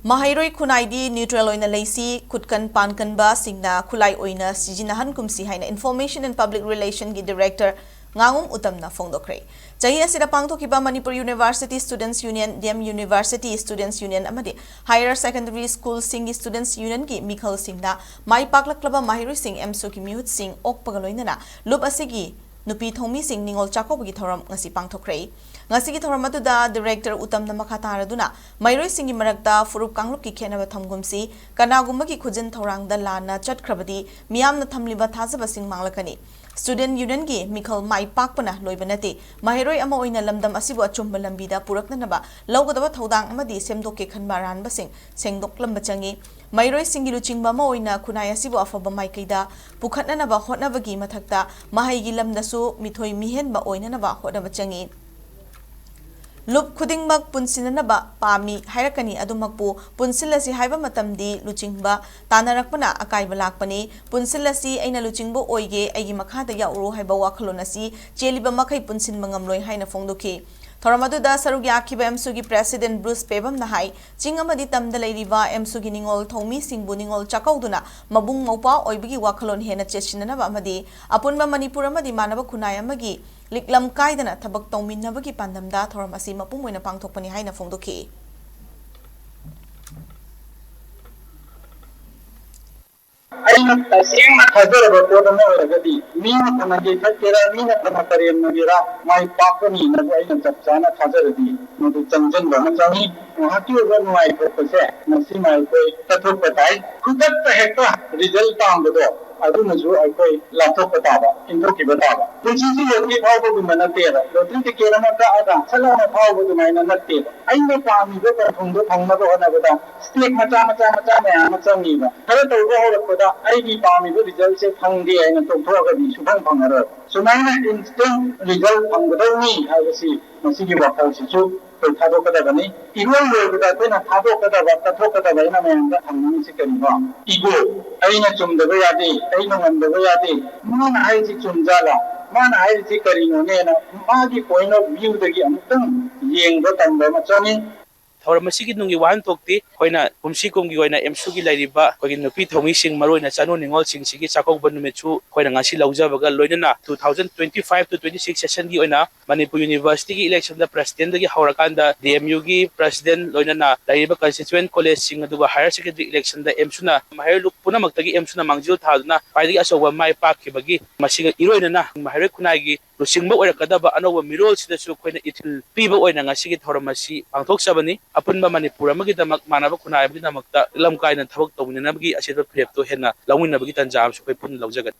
Maheiroi Khunnai di neutral Oina Leisi Kutkan Pankanba Singna Khulai Oina Sijinahan Kumsi Haina Information and Public Relation gi Director Ngangom Uttam na Fongdokre. Chahi asida pangthokiba Manipur University Students Union, DM University Students Union amadi Higher Secondary School Sing Students Union gi Mikhal Singna Mai Paklaklaba Maheiroi Sing MSU ki Mihut Sing Okpagaloinana Lup asigi Nupi Thomi Sing Ningol Chakobagi Thoram ngasi pangthokre. Ngasi thoram atuda Director Uttam na makataraduna Maheiroi Singi marakta Furup Kangluk ki khenaba thamgumsi kanagumagi khujin thorangda lana chatkrabadi miyamna thamliba thajaba sing manglakani. Student Union gi Mikhal Mai Pakpana loibanati Maheiroi ama oina lamdam asibu achumba lambida puraknanaba lawgadaba thodang amadi semdoke khanba ranba sing sengdok lamba changi Maheiroi Singi luchingba ama oina Khunnai asibu afaba maikaida pukhatnanaba hotnabagi mathakta mahaigi lamdasu mithoi mihenba oinanaba hotnaba changi Lup Kudingmak Punsinanaba Pami Hairakani Adumakpu Punsilasi Haiba Matamdi Luchingba Tanarakpana Akai Balakpani Punsilasi Aina Luchingbo Oige Agi Makada Yauru Haiba Wakalonasi Jeliba Makai Punsin Mangamloi Haina Fongdoki Thoramadu Sarugi Akiba MSUgi President Bruce Pebam Nahai Chingamadi Tamdalai Riva MSUgi Ningol Thomi Singbu Ningol Chakauduna Mabung Maupa Oibigi Wakalon Hena Cheshinanaba Amadi Apunba Manipur Amadi Manaba Khunnai Amagi Liklam Kaidana Tabak Tominabagi Pandamda Thoramasi Mapung Wina Pangtokpani Haina Fongdoki Aina tasing nakhajar betul nama orangadi. Mina kanaji thakira, mina kanakarian nagira, mai pakoni nagu aina capcana khajar di. Nadu chanjan bahasani, mahati ogan mai purpose, nasi mai koi tathuk patai. Kudat pahekta result tambado. Adu naju koi lathuk pataba, indro ki bataba. Kunci lotri phau ko mana tera. Lotri ke kera maka ada. Salama phau ko mana natte. Aina kami ko thongdo thongna ko ana bata. Stick macha me macha ni ba. Kare to ko hor ko da ai ki pami ko result se thongdi aina to thoga di subhang phangara. Sumaina instant result phangdo ni ai masi ki bakal sisu to thado kada bani. Igol lo ko da na thado kada ba thado kada ba ina me anda thangni se kani ba. Igo aina chumda ba yade aina nganda ba yade. Mana ai si chumjala. Mana ai si karino ne na magi point of view dagi amtang yengba tanda machani Thoramasi nungi wan tokti hoina kumsi kumgi hoina MSUgi lairiba kogi nupi thomi sing maroina chanu ningol sing sigi chakok banumechu hoina ngasi laujabaga loinana 2025 to 26 session gi hoina Manipur University gi election da president gi haurakanda DMU gi president loinana lairiba constituent college sing aduga higher secondary election da MSUna Maheiroi punamakta gi MSUna mangjil thaduna paidagi asoba mai pakibagi masiga iroinana Maheiroi Khunnai gi Lusingba oirakadaba anoba mirol sidasu koina ithil piba oina ngasi gi thoramasi pangthok sabani Apunba Manipur amagi damak manaba Khunnai amagi damakta lam kaina thabak tawminabagi asida prep to hena lawminabagi tanjam su koi pun lawjagat